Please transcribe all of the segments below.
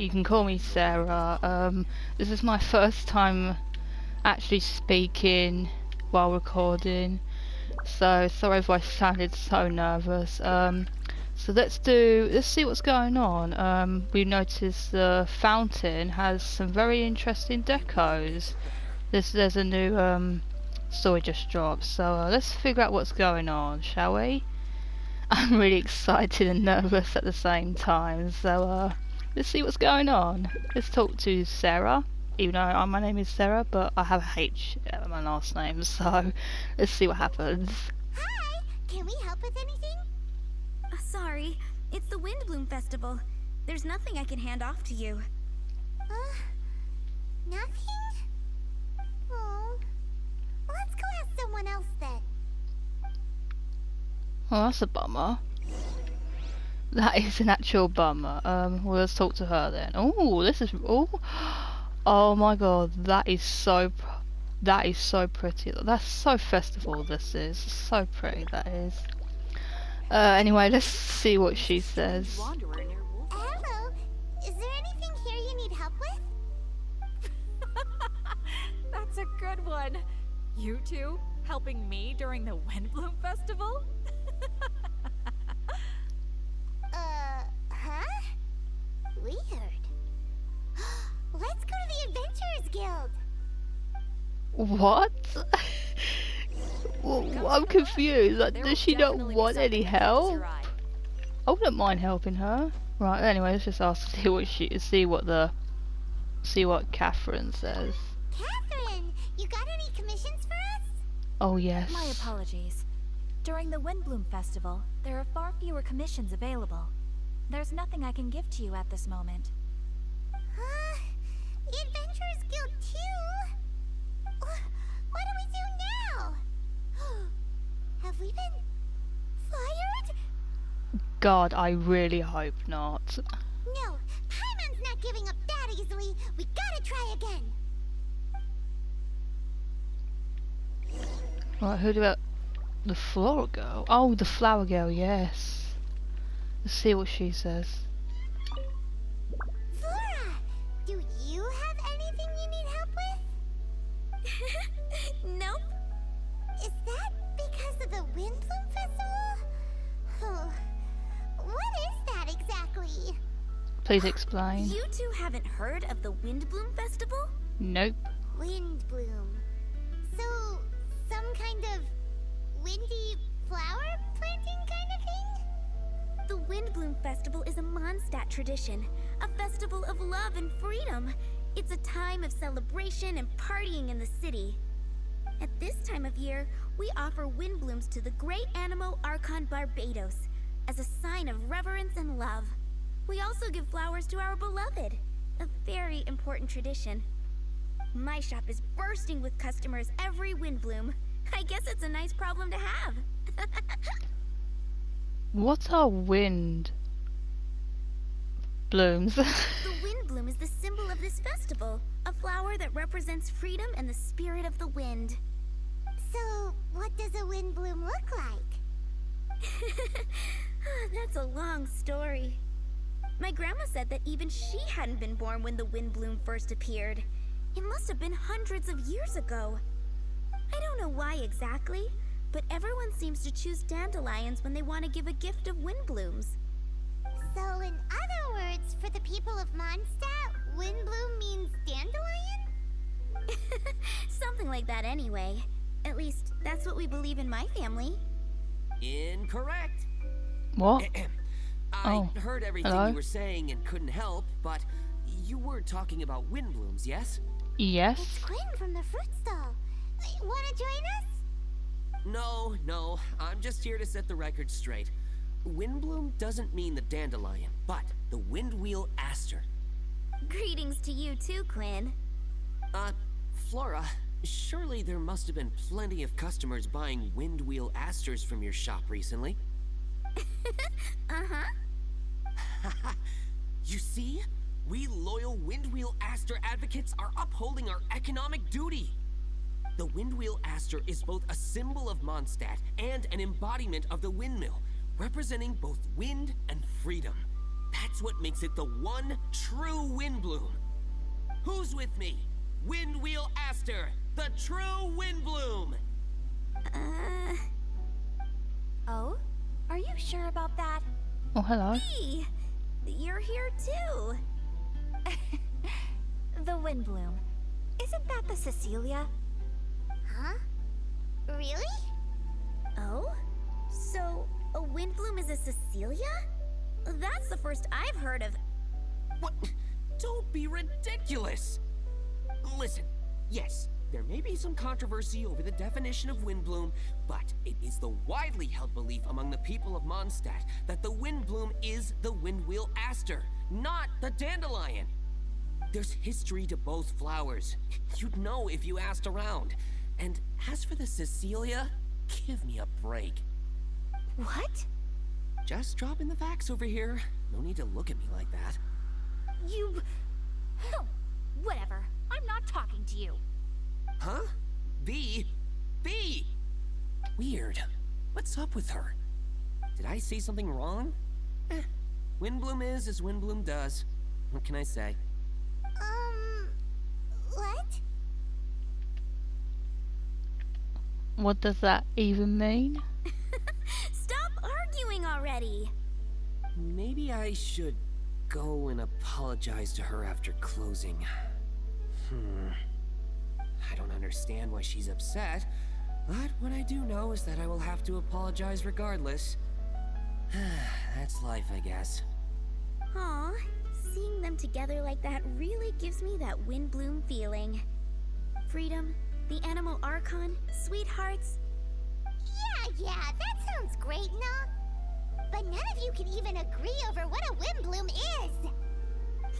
You can call me Sarah. This is my first time actually speaking while recording, so sorry if I sounded so nervous. So let's see what's going on. We noticed the fountain has some very interesting decos. There's a new story just dropped, so let's figure out what's going on, shall we? I'm really excited and nervous at the same time, so let's see what's going on. Let's talk to Sarah, even though my name is Sarah, but I have a H at my last name, so let's see what happens. Hi! Can we help with anything? Sorry, it's the Windblume Festival. There's nothing I can hand off to you. Nothing? Oh. Let's go ask someone else then. Oh, that's a bummer. That is an actual bummer. Well, let's talk to her then. Oh, this is oh my god, that is so pretty. That's so festival. This is so pretty. That is. Anyway, let's see what she says. Hello. Is there anything here you need help with? That's a good one. You two helping me during the Windblume Festival? Huh? Weird. Let's go to the Adventurers Guild. What? Well, I'm confused. Like, does she not want any help? I wouldn't mind helping her. Right. Anyway, let's just ask see what Catherine says. Catherine, you got any commissions for us? Oh yes. My apologies. During the Windblume Festival, there are far fewer commissions available. There's nothing I can give to you at this moment. The Adventurers Guild too? What do we do now? Have we been fired? God, I really hope not. No, Paimon's not giving up that easily. We gotta try again. Right, who do I... The flower girl? Oh, the flower girl, yes. Let's see what she says. Flora, do you have anything you need help with? Nope. Is that because of the Windblume Festival? What is that exactly? Please explain. You two haven't heard of the Windblume Festival? Nope. Windblume. So, some kind of windy flower planting kind of thing? The Windblume Festival is a Mondstadt tradition, a festival of love and freedom. It's a time of celebration and partying in the city. At this time of year, we offer windblooms to the great Animo Archon Barbados as a sign of reverence and love. We also give flowers to our beloved, a very important tradition. My shop is bursting with customers every Windblume. I guess it's a nice problem to have. What are wind blooms? The Windblume is the symbol of this festival, a flower that represents freedom and the spirit of the wind. So, what does a windbloom look like? That's a long story. My grandma said that even she hadn't been born when the Windblume first appeared. It must have been hundreds of years ago. I don't know why exactly, but everyone seems to choose dandelions when they want to give a gift of windblooms. So, in other words, for the people of Mondstadt, windbloom means dandelion? Something like that anyway. At least, that's what we believe in my family. Incorrect. What? I heard everything hello? you were saying and couldn't help, but you were talking about windblooms, yes? Yes. It's Quinn from the fruit stall. Wanna join us? No, I'm just here to set the record straight. Windbloom doesn't mean the dandelion, but the windwheel aster. Greetings to you too, Quinn. Flora, surely there must have been plenty of customers buying windwheel asters from your shop recently. Uh-huh. You see? We loyal windwheel aster advocates are upholding our economic duty. The windwheel aster is both a symbol of Mondstadt and an embodiment of the windmill, representing both wind and freedom. That's what makes it the one true Windblume. Who's with me? Windwheel Aster, the true Windblume! Oh? Are you sure about that? Oh, hello. Hey! You're here too! The Windblume. Isn't that the Cecilia? Huh? Really? Oh? So, a Windblume is a Cecilia? That's the first I've heard of. What? Don't be ridiculous! Listen, yes, there may be some controversy over the definition of Windblume, but it is the widely held belief among the people of Mondstadt that the Windblume is the Windwheel Aster, not the Dandelion. There's history to both flowers. You'd know if you asked around. And as for the Cecilia, give me a break. What? Just dropping the facts over here. No need to look at me like that. You... Oh, whatever. I'm not talking to you. Huh? B? B? Weird. What's up with her? Did I say something wrong? Windblume is as Windblume does. What can I say? What? What does that even mean? Stop arguing already! Maybe I should go and apologize to her after closing. I don't understand why she's upset, but what I do know is that I will have to apologize regardless. That's life, I guess. Aw, seeing them together like that really gives me that Windblume feeling. Freedom, the Animal Archon, sweethearts. Yeah, that sounds great, no? But none of you can even agree over what a Windblume is!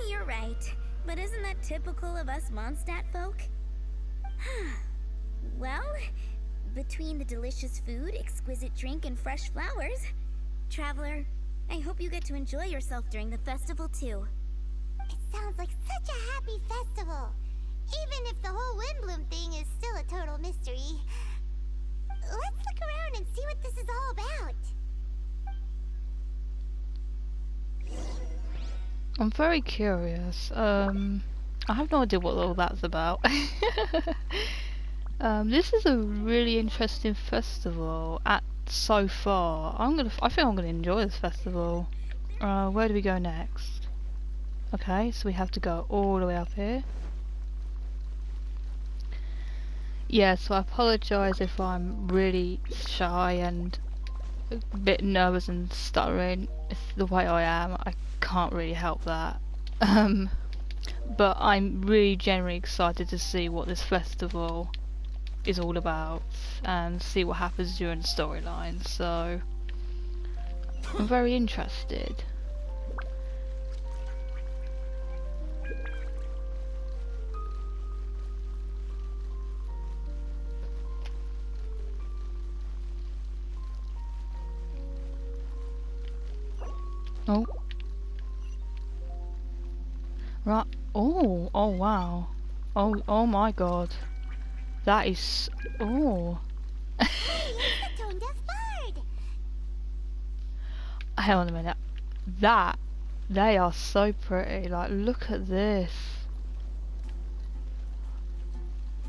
You're right, but isn't that typical of us Mondstadt folk? Well, between the delicious food, exquisite drink, and fresh flowers, Traveler, I hope you get to enjoy yourself during the festival too. It sounds like such a happy festival, even if the whole Windblume thing is still a total mystery. Let's look around and see what this is all about. I'm very curious. I have no idea what all that's about. This is a really interesting festival so far. I think I'm gonna enjoy this festival. Where do we go next? Okay, so we have to go all the way up here. Yeah, so I apologise if I'm really shy and a bit nervous and stuttering. It's the way I am. I can't really help that. But I'm really genuinely excited to see what this festival is all about and see what happens during the storyline. So I'm very interested. Oh. Right. Oh wow. Oh my god. That is... Oh. Hey, it's the tone-deaf bard! Hang on a minute. They are so pretty. Like, look at this.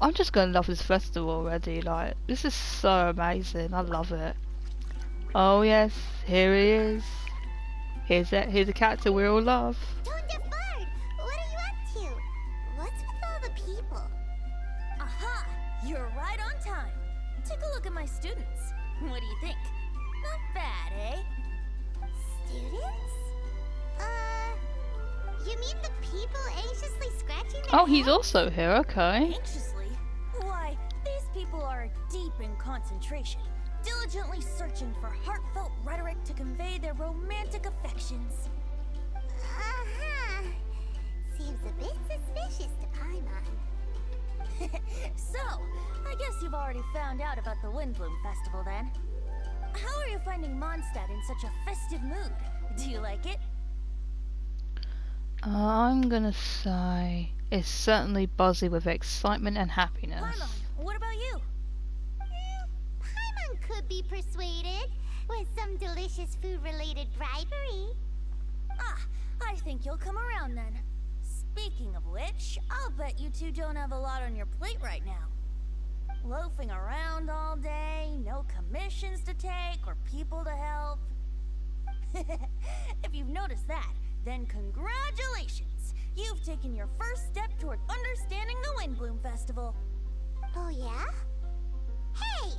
I'm just gonna love this festival already. Like, this is so amazing. I love it. Oh yes, here he is. Here's a character we all love. Tone-deaf bard! What are you up to? What's with all the people? Aha! You're right on time. Take a look at my students. What do you think? Not bad, eh? Students? You mean the people anxiously scratching their Oh, he's heads? also here. Okay. Anxiously? Why, these people are deep in concentration, diligently searching for heartfelt rhetoric to convey their romantic affections. Uh-huh. Seems a bit suspicious to Paimon. So, I guess you've already found out about the Windblume Festival then. How are you finding Mondstadt in such a festive mood? Do you like it? I'm gonna say it's certainly buzzy with excitement and happiness. Paimon, what about you? Paimon could be persuaded with some delicious food-related bribery. Ah, I think you'll come around then. Speaking of which, I'll bet you two don't have a lot on your plate right now. Loafing around all day, no commissions to take or people to help. If you've noticed that, then congratulations! You've taken your first step toward understanding the Windblume Festival. Oh yeah? Hey!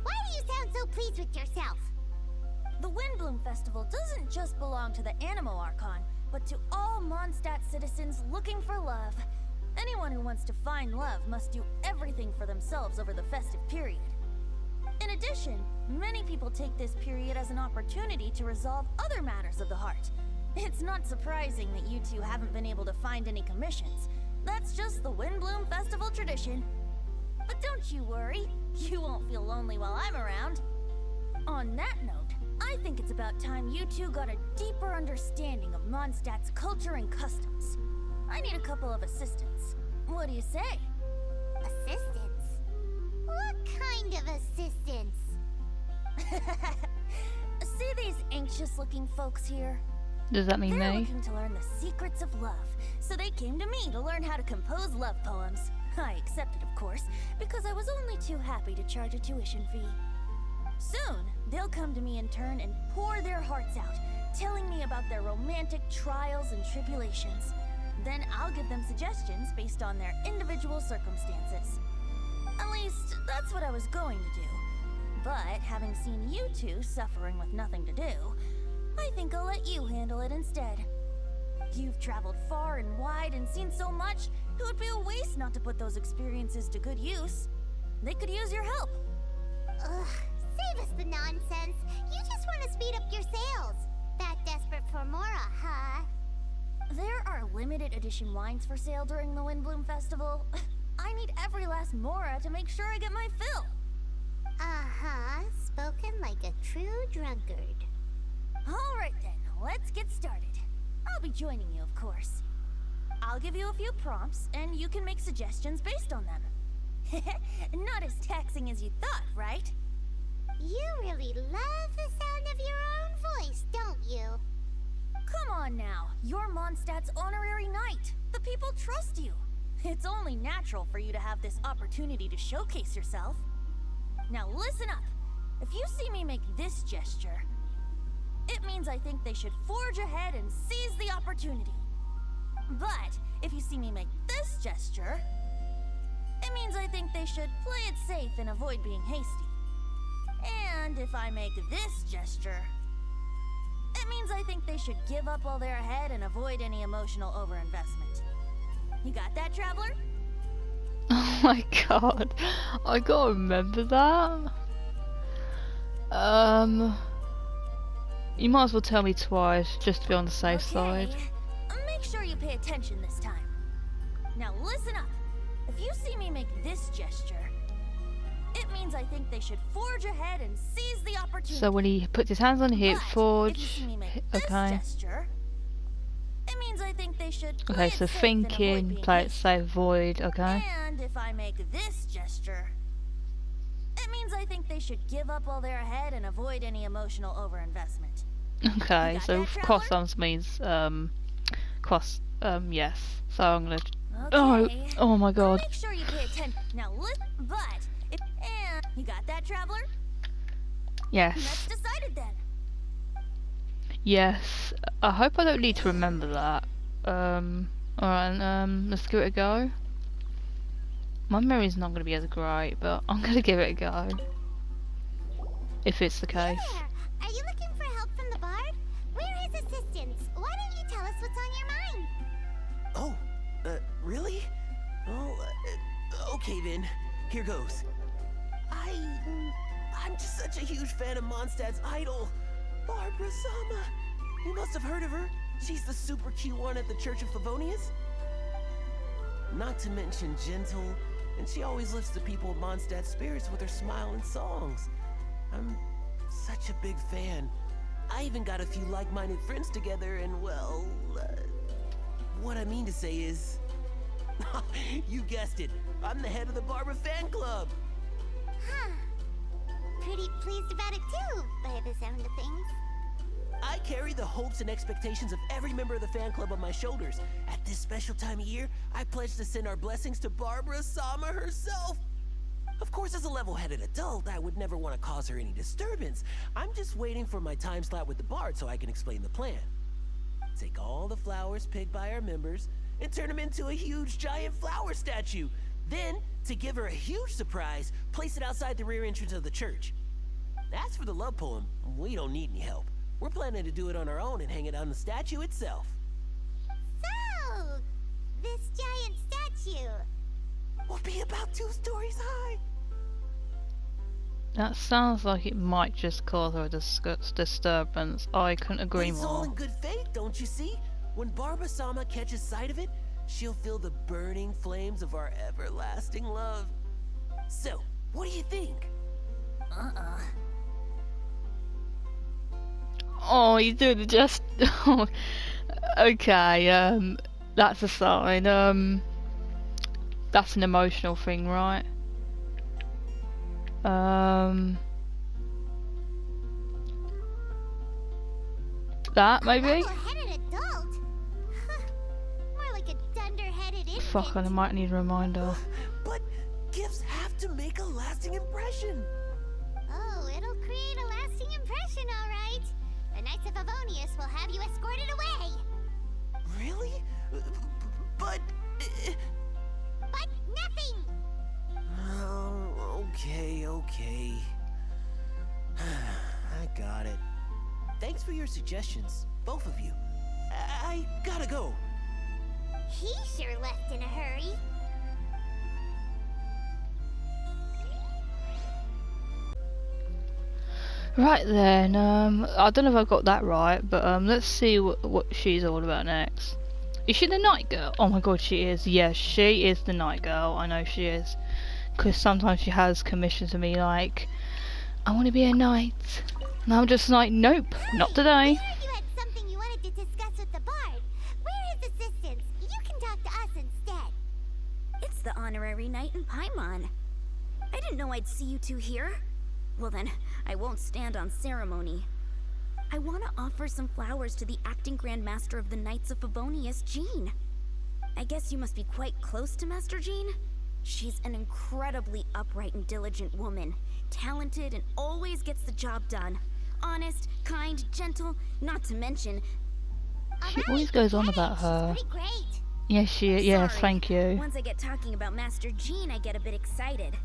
Why do you sound so pleased with yourself? The Windblume Festival doesn't just belong to the Animo Archon, but to all Mondstadt citizens looking for love. Anyone who wants to find love must do everything for themselves over the festive period. In addition, many people take this period as an opportunity to resolve other matters of the heart. It's not surprising that you two haven't been able to find any commissions. That's just the Windblume Festival tradition. But don't you worry, you won't feel lonely while I'm around. On that note, I think it's about time you two got a deeper understanding of Mondstadt's culture and customs. I need a couple of assistants. What do you say? Assistance? What kind of assistance? See these anxious-looking folks here? Does that mean They're me? looking to learn the secrets of love, so they came to me to learn how to compose love poems. I accepted, of course, because I was only too happy to charge a tuition fee. Soon, they'll come to me in turn and pour their hearts out, telling me about their romantic trials and tribulations. Then I'll give them suggestions based on their individual circumstances. At least, that's what I was going to do. But having seen you two suffering with nothing to do, I think I'll let you handle it instead. You've traveled far and wide and seen so much, it would be a waste not to put those experiences to good use. They could use your help. Ugh, save us the nonsense. You just want to speed up your sales. That desperate for Mora, huh? There are limited edition wines for sale during the Windblume Festival. I need every last Mora to make sure I get my fill. Uh-huh, spoken like a true drunkard. Alright then, let's get started. I'll be joining you, of course. I'll give you a few prompts, and you can make suggestions based on them. Not as taxing as you thought, right? You really love the sound of your own voice, don't you? Come on now, you're Mondstadt's honorary knight. The people trust you. It's only natural for you to have this opportunity to showcase yourself. Now listen up. If you see me make this gesture, it means I think they should forge ahead and seize the opportunity. But if you see me make this gesture, it means I think they should play it safe and avoid being hasty. And if I make this gesture, it means I think they should give up while they're ahead and avoid any emotional overinvestment. You got that, Traveler? Oh my god, I gotta remember that. You might as well tell me twice, just to be on the safe side. Make sure you pay attention this time. Now listen up. If you see me make this gesture, it means I think they should forge ahead and seize the opportunity. So when he puts his hands on the hip, But if you forge. see me make this Okay. gesture, it means I think they should play Okay, it so safe and avoid thinking, being play it hasty. safe, void. Okay. And if I make this gesture, it means I think they should give up while they're ahead and avoid any emotional overinvestment. Okay, got so that, cross Traveler? arms means cross. Yes. So I'm gonna. Okay. Oh my god. Make sure you pay attention. Now listen, but if and you got that, Traveler? Yes. That's decided then. Yes. I hope I don't need to remember that. Alright, let's give it a go. My memory's not gonna be as great, but I'm gonna give it a go. If it's the case. There! Are you looking for help from the bard? We're his assistants. Why don't you tell us what's on your mind? Oh, really? Oh, okay then. Here goes. I'm just such a huge fan of Mondstadt's idol, Barbara Sama. You must have heard of her. She's the super cute one at the Church of Favonius. Not to mention gentle, and she always lifts the people of Mondstadt's spirits with her smile and songs. I'm such a big fan. I even got a few like-minded friends together, and well, what I mean to say is, you guessed it. I'm the head of the Barbara fan club. Huh. Pretty pleased about it too, by the sound of things. I carry the hopes and expectations of every member of the fan club on my shoulders. At this special time of year, I pledge to send our blessings to Barbara Sama herself. Of course, as a level-headed adult, I would never want to cause her any disturbance. I'm just waiting for my time slot with the bard so I can explain the plan. Take all the flowers picked by our members and turn them into a huge giant flower statue. Then, to give her a huge surprise, place it outside the rear entrance of the church. As for the love poem, we don't need any help. We're planning to do it on our own and hang it on the statue itself. So, this giant statue. Will be about 2 stories high. That sounds like it might just cause her a disturbance. I couldn't agree It's all more. in good faith, don't you see? When Barbara Sama catches sight of it, she'll feel the burning flames of our everlasting love. So, what do you think? Oh, you do the just. Okay. That's a sign. That's an emotional thing, right? That maybe? Level-headed adult? More like a dunder-headed infant. Fuck, I might need a reminder. But gifts have to make a lasting impression. Oh, it'll create a lasting impression, all right. The Knights of Avonius will have you escorted away. Really? But... But nothing. Oh, okay. I got it. Thanks for your suggestions, both of you. I gotta go. He sure left in a hurry. Right then, I don't know if I got that right, but let's see what she's all about next. Is she the night girl? Oh my god, she is. Yes, she is the night girl. I know she is. Because sometimes she has commissioned to me like, I want to be a knight. And I'm just like, nope, not today. I heard you had something you wanted to discuss with the bard. We're his assistants. You can talk to us instead. It's the honorary knight in Paimon. I didn't know I'd see you two here. Well then, I won't stand on ceremony. I want to offer some flowers to the acting Grand Master of the Knights of Favonius, Jean. I guess you must be quite close to Master Jean? She's an incredibly upright and diligent woman, talented and always gets the job done. Honest, kind, gentle, not to mention... She always goes on about her. Pretty great. Yes, yes, Sorry. thank you. Once I get talking about Master Jean, I get a bit excited.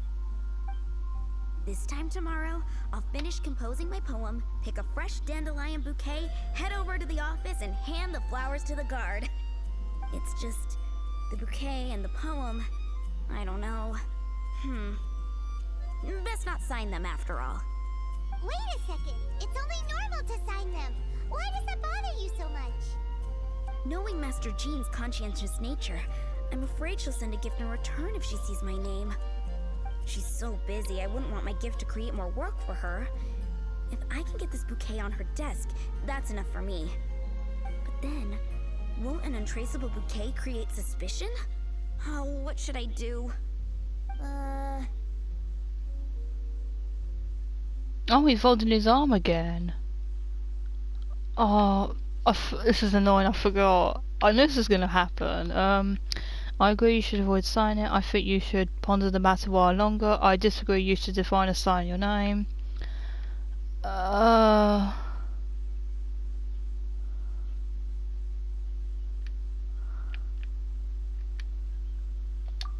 This time tomorrow, I'll finish composing my poem, pick a fresh dandelion bouquet, head over to the office, and hand the flowers to the guard. It's just the bouquet and the poem. I don't know. Best not sign them after all. Wait a second. It's only normal to sign them. Why does that bother you so much? Knowing Master Jean's conscientious nature, I'm afraid she'll send a gift in return if she sees my name. She's so busy, I wouldn't want my gift to create more work for her. If I can get this bouquet on her desk, that's enough for me. But then, won't an untraceable bouquet create suspicion? Oh, what should I do? Oh, he's folding his arm again. Oh, this is annoying, I forgot. I knew this was going to happen. I agree you should avoid signing it. I think you should ponder the matter a while longer. I disagree you should define a sign your name. That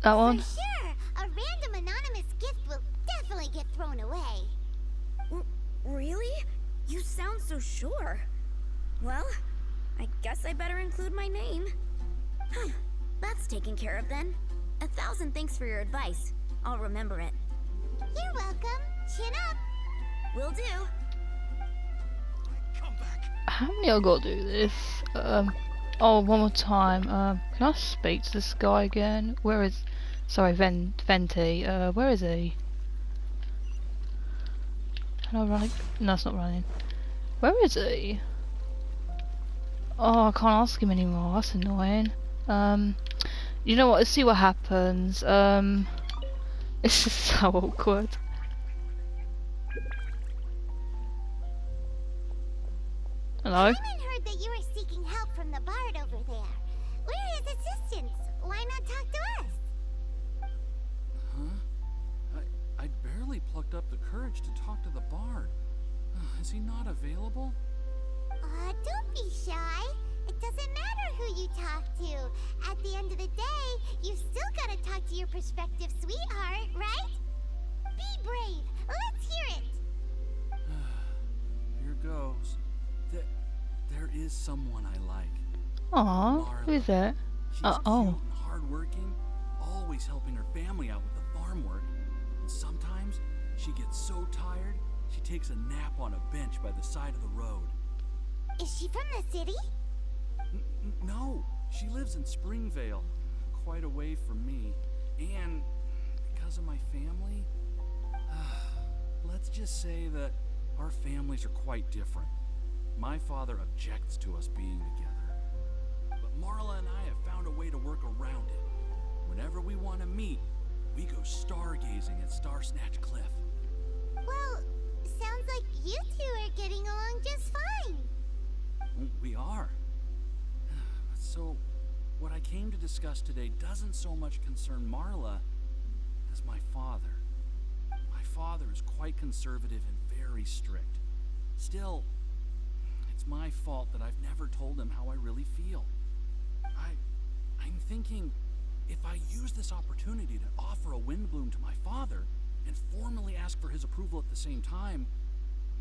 one? For sure. A random anonymous gift will definitely get thrown away. Really? You sound so sure. Well, I guess I better include my name. That's taken care of then. 1,000 thanks for your advice. I'll remember it. You're welcome. Chin up. Will do. Come back. How many I gotta do this? Oh, one more time. Can I speak to this guy again? Where is... Sorry, Venti. Where is he? Can I run? No, it's not running. Where is he? Oh, I can't ask him anymore. That's annoying. You know what? Let's see what happens. This is so awkward. Hello? Paimon heard that you were seeking help from the bard over there. We're his assistants. Why not talk to us? Huh? I barely plucked up the courage to talk to the bard. Is he not available? Don't be shy. It doesn't matter who you talk to. At the end of the day, you still gotta talk to your prospective sweetheart, right? Be brave. Let's hear it. Here goes. There is someone I like. Aw, who is it? She's Oh. cute and hardworking, always helping her family out with the farm work. And sometimes she gets so tired, she takes a nap on a bench by the side of the road. Is she from the city? No, she lives in Springvale, quite away from me. And because of my family, let's just say that our families are quite different. My father objects to us being together. But Marla and I have found a way to work around it. Whenever we want to meet, we go stargazing at Star Snatch Cliff. Well, sounds like you two are getting along just fine. We are. So, what I came to discuss today doesn't so much concern Marla as my father. My father is quite conservative and very strict. Still, it's my fault that I've never told him how I really feel. I'm thinking, if I use this opportunity to offer a Windblume to my father and formally ask for his approval at the same time,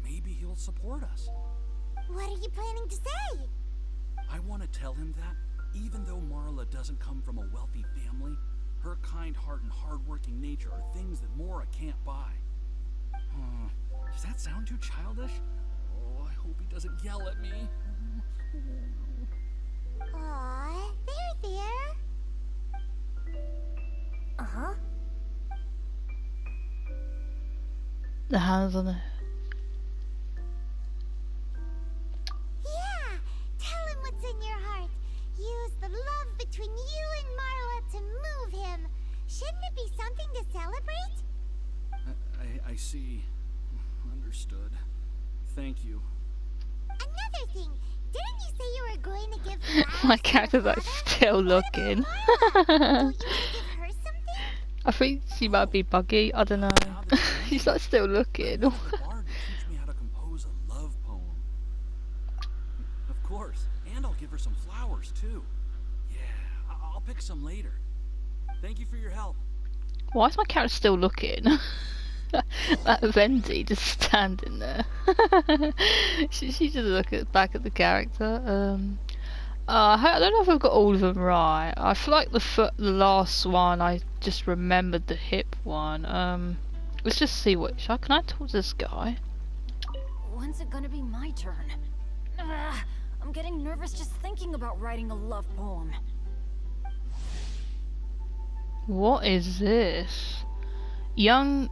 maybe he'll support us. What are you planning to say? I want to tell him that, even though Marla doesn't come from a wealthy family, her kind heart and hard-working nature are things that Mora can't buy. Does that sound too childish? Oh, I hope he doesn't yell at me. Aw, there. Uh-huh. The hands on the... Yeah, tell him what's in your heart. Use the love between you and Marla to move him. Shouldn't it be something to celebrate? I see. Understood. Thank you. Another thing, didn't you say you were going to give flowers My to character's your like father? still What about looking. Marla? Don't you want to give her something? I think she might be buggy, I don't know. Now that you're She's like still I looking. wanted the bard to teach me how to compose a love poem. Of course, and I'll give her some flowers too. Yeah, I'll pick some later. Thank you for your help. Why is my character still looking? That Vendi just standing there. she just back at the character. I don't know if I've got all of them right. I feel like the last one I just remembered the hip one. Let's just see which. Can I talk to this guy? When's it gonna be my turn? I'm getting nervous just thinking about writing a love poem. What is this? Young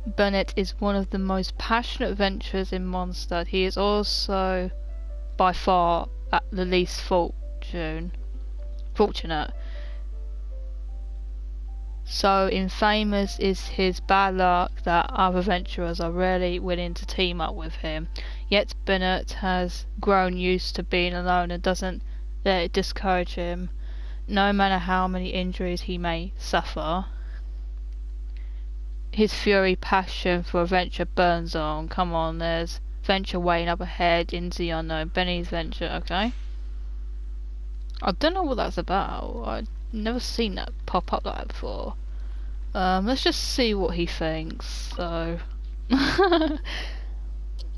Bennett is one of the most passionate adventurers in Mondstadt. He is also by far at the least fortunate. So infamous is his bad luck that other adventurers are rarely willing to team up with him. Yet Bennett has grown used to being alone and doesn't let it discourage him, no matter how many injuries he may suffer. His fury passion for adventure burns on. Come on, there's venture waiting up ahead into the unknown. Benny's venture, okay. I don't know what that's about. I've never seen that pop up like that before. Let's just see what he thinks. So Tone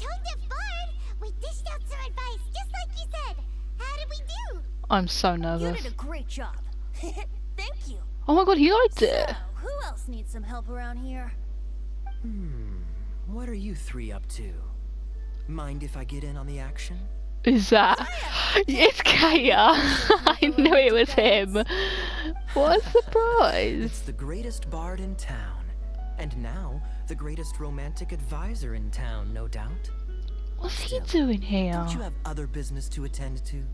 deaf bard, we dished out some advice, just like you said. How did we do? I'm so You nervous. did a great job. Thank you. Oh my god, he liked it. So, who else needs some help around here? What are you three up to? Mind if I get in on the action? Is that? It's Kaya. I knew it was him. What a surprise. It's the greatest bard in town. And now, the greatest romantic advisor in town, no doubt. What's he doing here? Don't you have other business to attend to?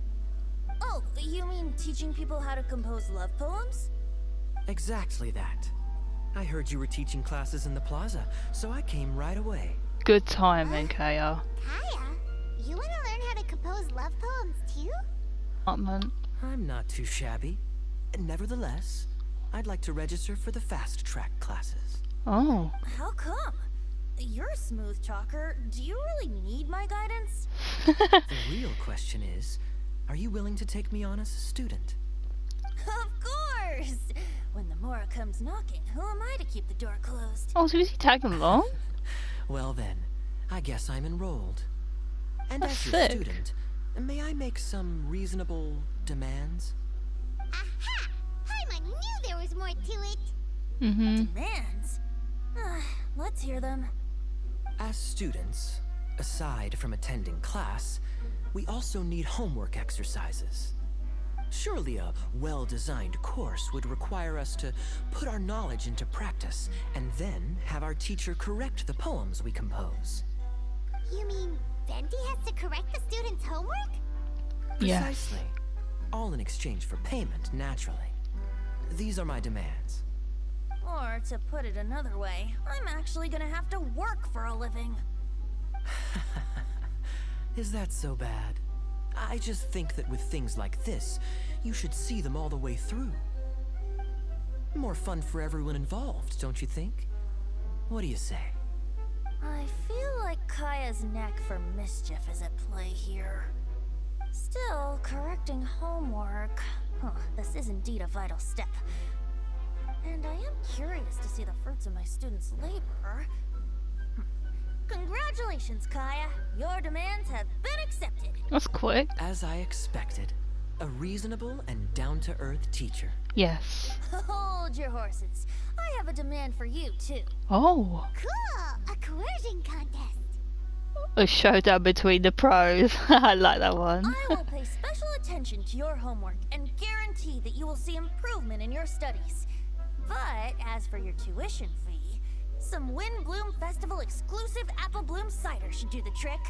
Oh, you mean teaching people how to compose love poems? Exactly that. I heard you were teaching classes in the plaza, so I came right away. Good timing, Kaya. Kaya, you want to learn how compose love poems too? Apartment. I'm not too shabby. Nevertheless, I'd like to register for the fast track classes. Oh. How come? You're a smooth talker. Do you really need my guidance? The real question is, are you willing to take me on as a student? Of course! When the Mora comes knocking, who am I to keep the door closed? Oh, so is he tagging along? Well then, I guess I'm enrolled. And That's as your sick. student, may I make some reasonable demands? Aha! Paimon knew there was more to it! Mm-hmm. Demands? Let's hear them. As students, aside from attending class, we also need homework exercises. Surely a well-designed course would require us to put our knowledge into practice and then have our teacher correct the poems we compose. You mean Venti has to correct the students' homework? Yes. Precisely. All in exchange for payment, naturally. These are my demands. Or, to put it another way, I'm actually gonna have to work for a living. Is that so bad? I just think that with things like this, you should see them all the way through. More fun for everyone involved, don't you think? What do you say? I feel like Kaya's knack for mischief is at play here. Still, correcting homework. This is indeed a vital step. And I am curious to see the fruits of my students' labor. Congratulations, Kaya! Your demands have been accepted. That's quick. As I expected, a reasonable and down-to-earth teacher. Yes. Hold your horses. I have a demand for you, too. Oh. Cool! A coercion contest! A showdown between the pros. I like that one. I will pay special attention to your homework and guarantee that you will see improvement in your studies. But as for your tuition fee, some Windblume Festival exclusive Apple Bloom cider should do the trick.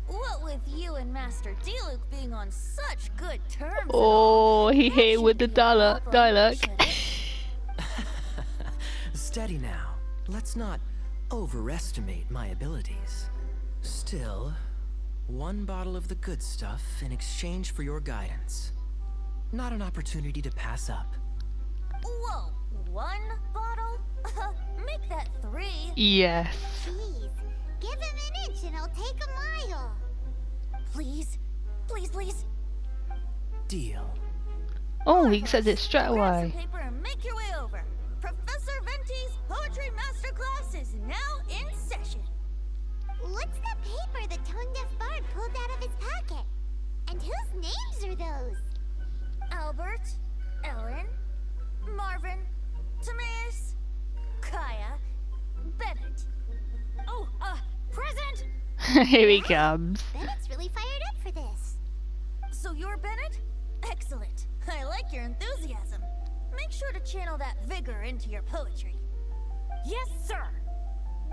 What with you and Master Diluc being on such good terms and all, Oh, he that hit should with the be a problem, dialogue. shouldn't it? Steady now. Let's not overestimate my abilities. Still, one bottle of the good stuff in exchange for your guidance. Not an opportunity to pass up. Whoa, one bottle? Make that 3. Yes. Jeez, give him an inch and I'll take a mile! Please, please, please. Deal. Oh, he said it straight Grab some away. paper and make your way over. Professor Venti's Poetry Masterclass is now in session. What's the paper the tone-deaf bard pulled out of his pocket? And whose names are those? Albert, Ellen, Marvin, Timaeus, Kaya, Bennett. Oh, present! Here he comes. Bennett's really fired up for this. So you're Bennett? Excellent. I like your enthusiasm. Make sure to channel that vigor into your poetry. Yes, sir!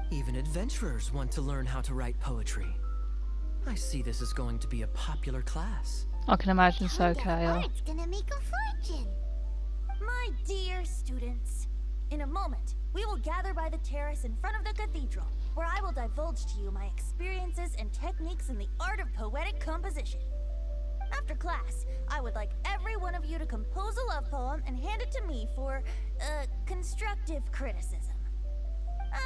Even adventurers want to learn how to write poetry. I see this is going to be a popular class. I can imagine so, Tone-deaf Kale. bard's gonna make a fortune. My dear students, in a moment, we will gather by the terrace in front of the cathedral, where I will divulge to you my experiences and techniques in the art of poetic composition. After class, I would like every one of you to compose a love poem and hand it to me for, constructive criticism.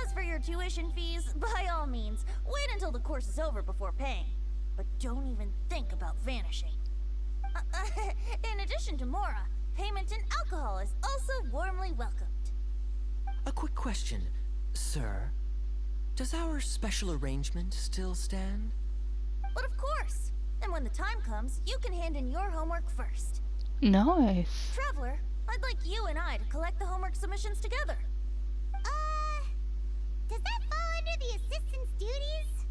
As for your tuition fees, by all means, wait until the course is over before paying. But don't even think about vanishing. In addition to Mora, payment in alcohol is also warmly welcomed. A quick question, sir. Does our special arrangement still stand? But of course! And when the time comes, you can hand in your homework first. Nice. Traveler, I'd like you and I to collect the homework submissions together. Does that fall under the assistant's duties?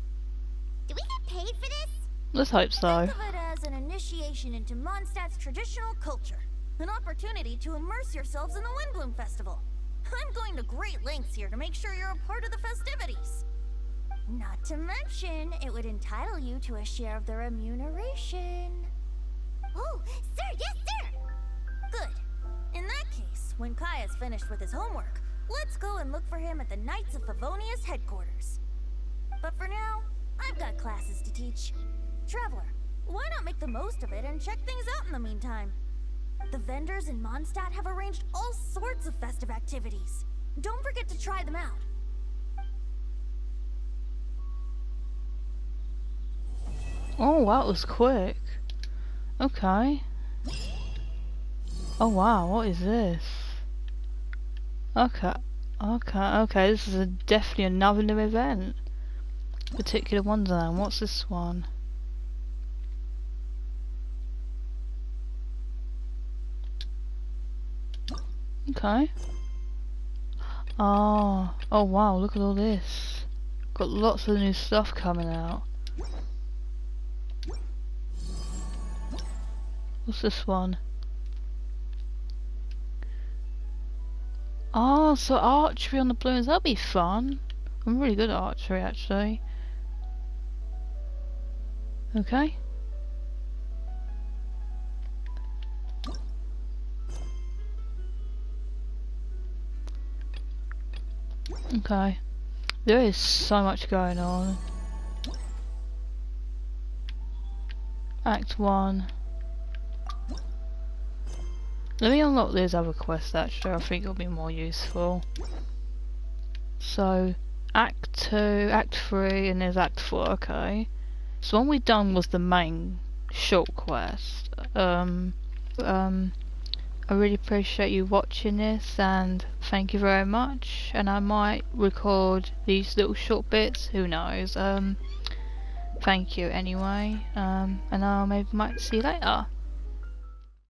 Do we get paid for this? Let's hope so. Think of it as an initiation into Mondstadt's traditional culture. An opportunity to immerse yourselves in the Windblume Festival. I'm going to great lengths here to make sure you're a part of the festivities. Not to mention, it would entitle you to a share of the remuneration. Oh, sir, yes, sir! Good. In that case, when Kaya's finished with his homework, let's go and look for him at the Knights of Favonius headquarters. But for now, I've got classes to teach. Traveler, why not make the most of it and check things out in the meantime? The vendors in Mondstadt have arranged all sorts of festive activities. Don't forget to try them out. Oh, that was quick. Okay. Oh wow, what is this? Okay. Okay, this is definitely another new event. Particular Wonderland. What's this one? Okay. Oh wow, look at all this. Got lots of new stuff coming out. What's this one? Oh, so archery on the balloons, that'll be fun. I'm really good at archery actually. Okay. Okay. There is so much going on. Act 1. Let me unlock these other quests actually, I think it'll be more useful. So, Act 2, Act 3, and there's Act 4, okay. So one we done was the main short quest. I really appreciate you watching this and thank you very much, and I might record these little short bits, who knows. Thank you anyway, and I might see you later.